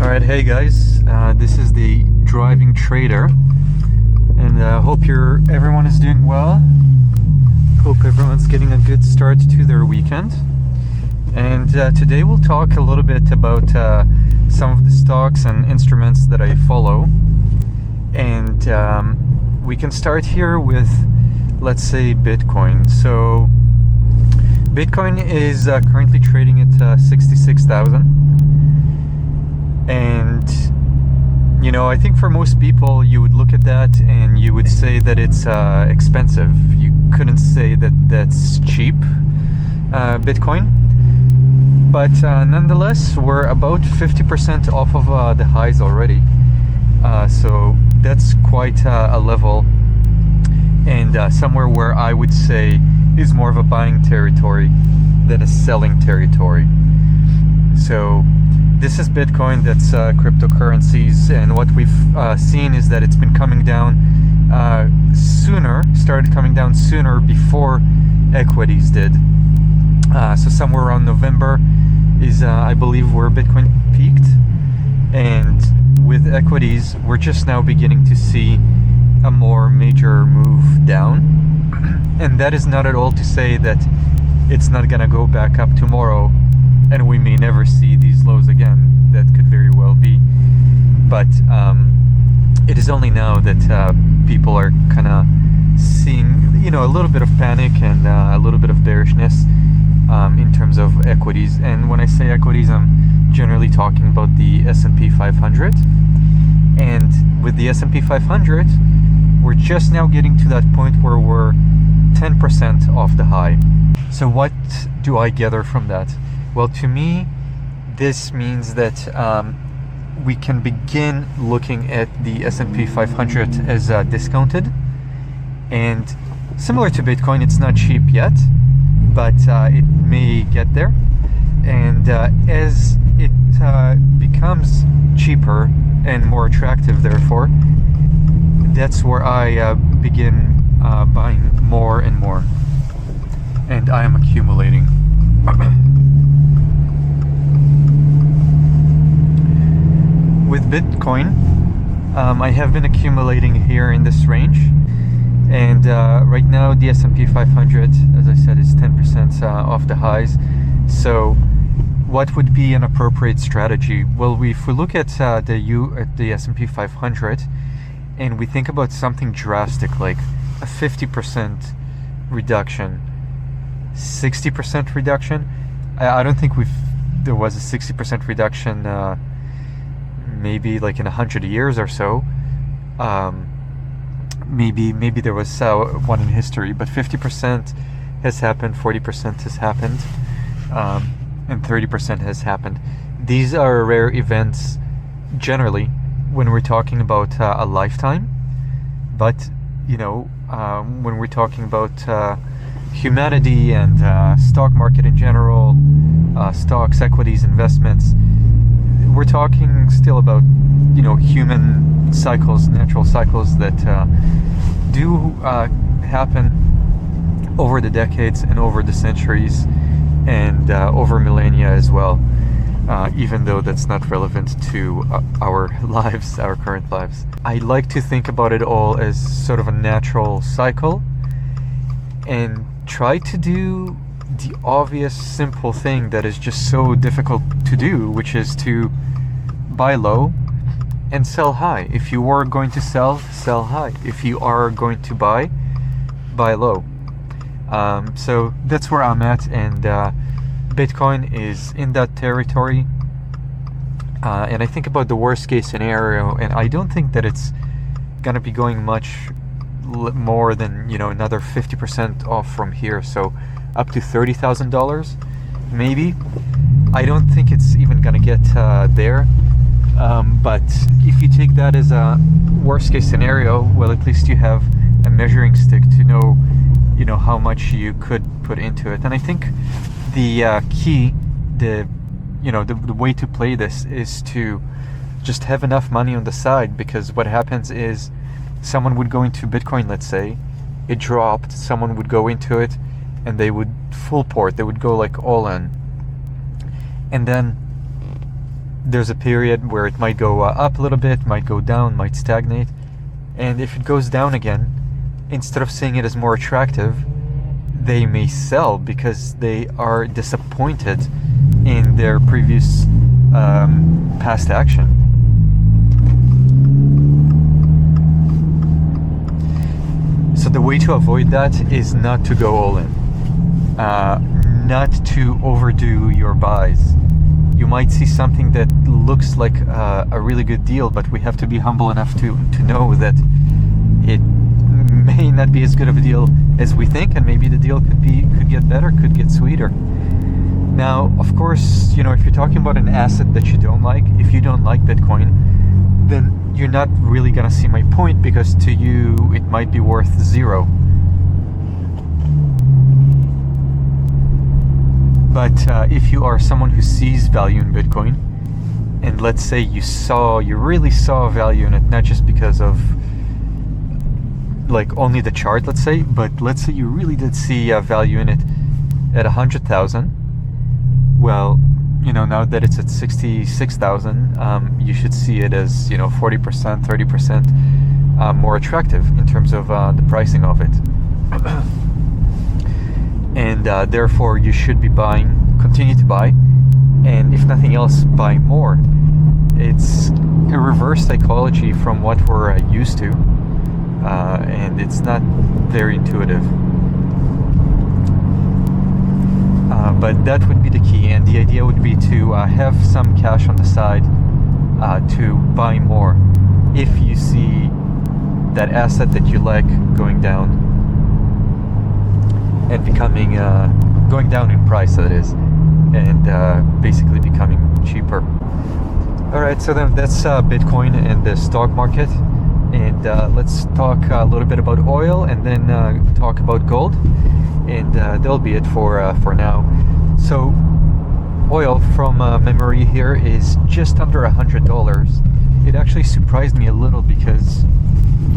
Alright, hey guys, this is the Driving Trader, and hope everyone is doing well. Hope everyone's getting a good start to their weekend. And today we'll talk a little bit about some of the stocks and instruments that I follow. And we can start here with, let's say, Bitcoin. So Bitcoin is currently trading at 66,000. And you know, I think for most people you would look at that and you would say that it's expensive. You couldn't say that that's cheap, Bitcoin. But nonetheless, we're about 50% off of the highs already. So that's quite a level, and somewhere where I would say is more of a buying territory than a selling territory. So this is Bitcoin, that's cryptocurrencies, and what we've seen is that it's been coming down started coming down sooner before equities did. So somewhere around November is, I believe, where Bitcoin peaked, and with equities, we're just now beginning to see a more major move down. And that is not at all to say that it's not gonna go back up tomorrow and we may never see these lows again. That could very well be. But it is only now that people are kind of seeing, you know, a little bit of panic and a little bit of bearishness in terms of equities. And when I say equities, I'm generally talking about the S&P 500. And with the S&P 500, we're just now getting to that point where we're 10% off the high. So what do I gather from that? Well, to me, this means that we can begin looking at the S&P 500 as discounted. And similar to Bitcoin, it's not cheap yet, but it may get there. And as it becomes cheaper and more attractive, therefore, that's where I begin buying more and more. And I am accumulating. With Bitcoin, I have been accumulating here in this range, and right now the S&P 500, as I said, is 10% off the highs. So what would be an appropriate strategy? Well, if we look at the S&P 500 and we think about something drastic like a 50% reduction, 60% reduction, I don't think there was a 60% reduction maybe like in 100 years or so. Maybe there was one in history, but 50% has happened, 40% has happened, and 30% has happened. These are rare events generally when we're talking about a lifetime, but you know, when we're talking about humanity and stock market in general, stocks, equities, investments, we're talking still about, you know, human cycles, natural cycles that do happen over the decades and over the centuries and over millennia as well, even though that's not relevant to our lives, our current lives. I like to think about it all as sort of a natural cycle and try to do the obvious, simple thing that is just so difficult to do, which is to buy low and sell high. If you are going to sell high. If you are going to buy low. So that's where I'm at, and Bitcoin is in that territory. And I think about the worst case scenario, and I don't think that it's gonna be going much more than, you know, another 50% off from here. So up to $30,000 maybe. I don't think it's even gonna get there. But if you take that as a worst case scenario, well, at least you have a measuring stick to know, you know, how much you could put into it. And I think the key, the way to play this is to just have enough money on the side, because what happens is someone would go into Bitcoin, let's say, it dropped, someone would go into it and they would full port, they would go like all in. And then there's a period where it might go up a little bit, might go down, might stagnate. And if it goes down again, instead of seeing it as more attractive, they may sell because they are disappointed in their previous past action. So the way to avoid that is not to go all in, not to overdo your buys. You might see something that looks like a really good deal, but we have to be humble enough to know that it may not be as good of a deal as we think, and maybe the deal could get better, could get sweeter. Now, of course, if you're talking about an asset that you don't like, if you don't like Bitcoin, then you're not really gonna see my point, because to you it might be worth zero. But if you are someone who sees value in Bitcoin, and let's say you really saw value in it, not just because of like only the chart, let's say, but let's say you really did see value in it at 100,000. Well, now that it's at 66,000, you should see it as 40%, 30% more attractive in terms of the pricing of it. And therefore you should be continue to buy, and if nothing else, buy more. It's a reverse psychology from what we're used to, and it's not very intuitive. But that would be the key, and the idea would be to have some cash on the side to buy more if you see that asset that you like going down and going down in price, that is, and basically becoming cheaper. Alright, so then that's Bitcoin and the stock market, and let's talk a little bit about oil, and then talk about gold, and that'll be it for now. So oil, from memory here, is just under $100. It actually surprised me a little because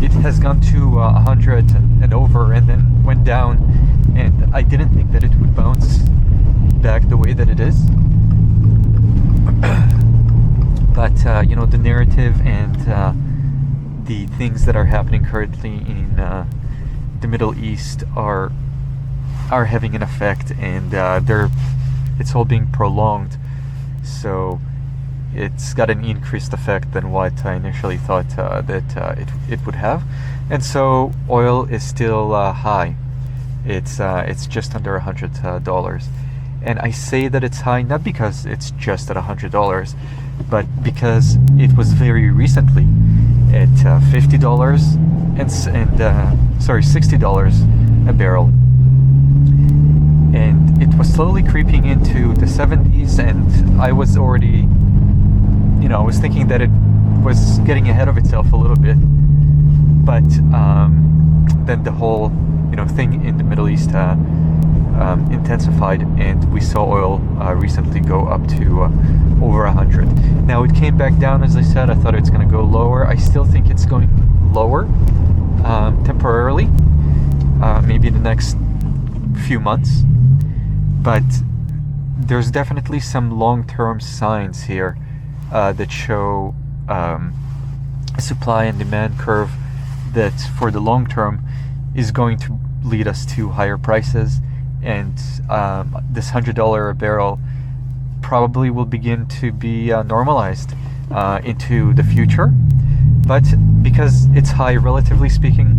it has gone to 100 and over, and then went down, and I didn't think that it would bounce back the way that it is. But the narrative and the things that are happening currently in the Middle East are having an effect, and it's all being prolonged, so it's got an increased effect than what I initially thought that it would have. And so oil is still high. It's just under $100, and I say that it's high not because it's just at $100, but because it was very recently at $50 and $60 a barrel, and it was slowly creeping into the 70s, and I was already, I was thinking that it was getting ahead of itself a little bit, but then the whole thing in the Middle East intensified, and we saw oil recently go up to over 100. Now it came back down, as I said. I thought it's going to go lower. I still think it's going lower temporarily, maybe in the next few months, but there's definitely some long-term signs here that show a supply and demand curve that for the long term is going to lead us to higher prices, and this $100 a barrel probably will begin to be normalized into the future. But because it's high, relatively speaking,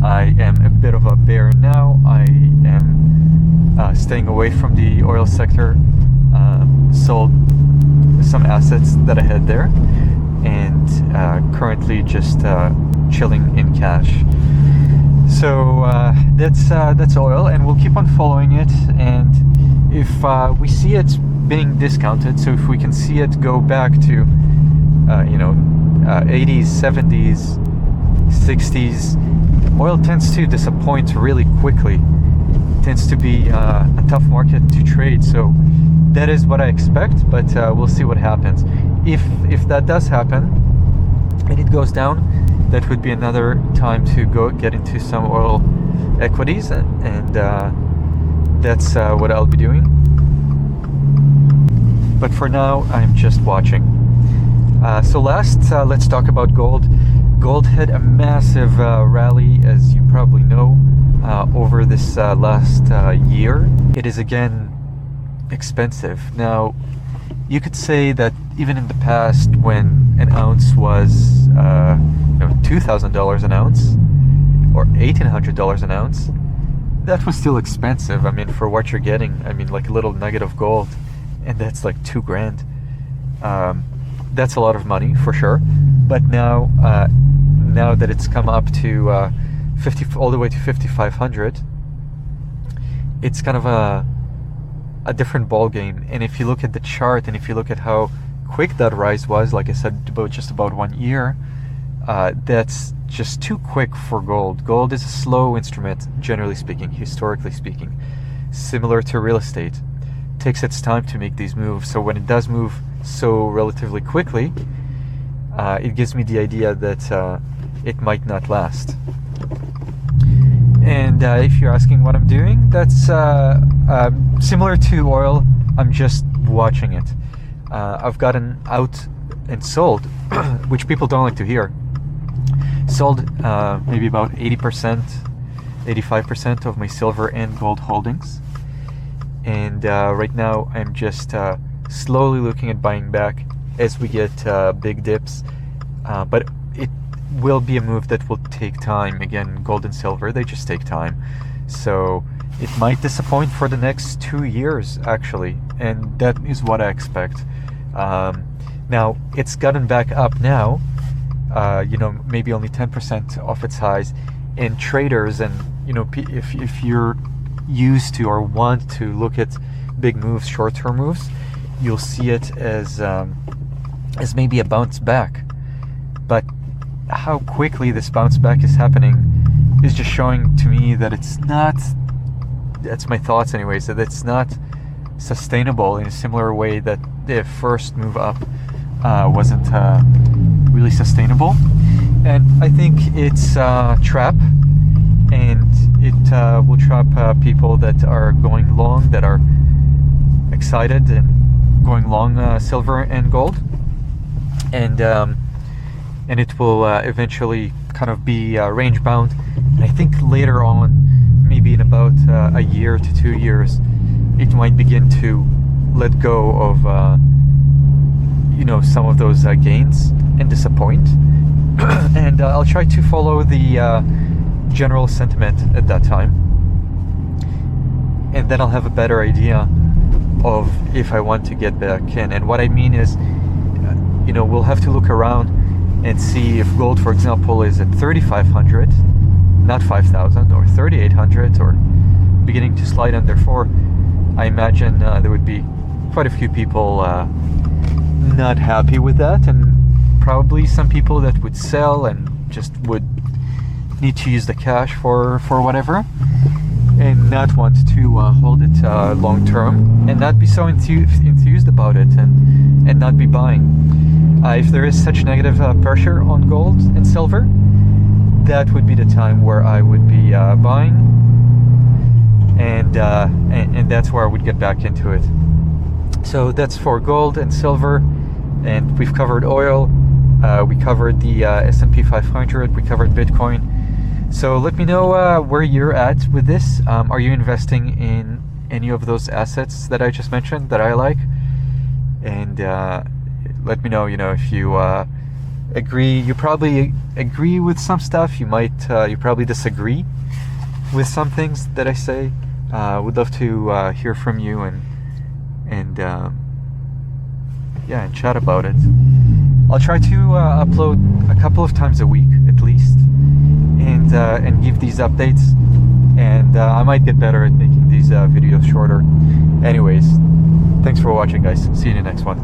I am a bit of a bear now. I am staying away from the oil sector, sold some assets that I had there, and currently just chilling in cash. So that's oil, and we'll keep on following it, and if we see it being discounted, so if we can see it go back to 80s, 70s, 60s, oil tends to disappoint really quickly. It tends to be a tough market to trade, so that is what I expect, but we'll see what happens. If that does happen and it goes down, that would be another time to go get into some oil equities, and that's what I'll be doing. But for now, I'm just watching. So last, let's talk about gold. Gold had a massive rally, as you probably know, over this last year. It is again expensive. Now, you could say that even in the past, when an ounce was $2,000 an ounce or $1,800 an ounce, that was still expensive. I mean, for what you're getting, I mean, like a little nugget of gold, and that's like $2,000. That's a lot of money for sure. But now, now that it's come up to 50, all the way to 5,500, it's kind of a different ball game. And if you look at the chart, and if you look at how quick that rise was, like I said, just about 1 year, that's just too quick for gold. Gold is a slow instrument, generally speaking, historically speaking, similar to real estate. It takes its time to make these moves. So when it does move so relatively quickly, it gives me the idea that it might not last. And if you're asking what I'm doing, that's similar to oil. I'm just watching it. I've gotten out and sold, which people don't like to hear. Sold maybe about 80%, 85% of my silver and gold holdings. And right now I'm just slowly looking at buying back as we get big dips. But it will be a move that will take time. Again, gold and silver, they just take time. So it might disappoint for the next 2 years, actually. And that is what I expect. Now, it's gotten back up now, maybe only 10% of its highs. And traders, and if you're used to or want to look at big moves, short-term moves, you'll see it as maybe a bounce back. But how quickly this bounce back is happening is just showing to me that it's not, that's my thoughts anyways, that it's not sustainable in a similar way that the first move up wasn't really sustainable. And I think it's a trap, and it will trap people that are going long, that are excited and going long silver and gold, and it will eventually kind of be range bound. And I think later on, maybe in about a year to 2 years, it might begin to let go of some of those gains and disappoint. And I'll try to follow the general sentiment at that time, and then I'll have a better idea of if I want to get back in. And what I mean is, we'll have to look around and see if gold, for example, is at 3,500, not 5,000, or 3,800, or beginning to slide under 4. I imagine there would be quite a few people not happy with that, and probably some people that would sell and just would need to use the cash for whatever, and not want to hold it long term, and not be so enthused about it, and not be buying. If there is such negative pressure on gold and silver, that would be the time where I would be buying, and that's where I would get back into it. So that's for gold and silver, and we've covered oil, we covered the S&P 500, we covered Bitcoin. So let me know where you're at with this. Are you investing in any of those assets that I just mentioned that I like? And let me know, if you agree. You probably agree with some stuff. You probably disagree with some things that I say. Would love to hear from you and chat about it. I'll try to upload a couple of times a week at least, and give these updates, and I might get better at making these videos shorter. Anyways, thanks for watching, guys. See you in the next one.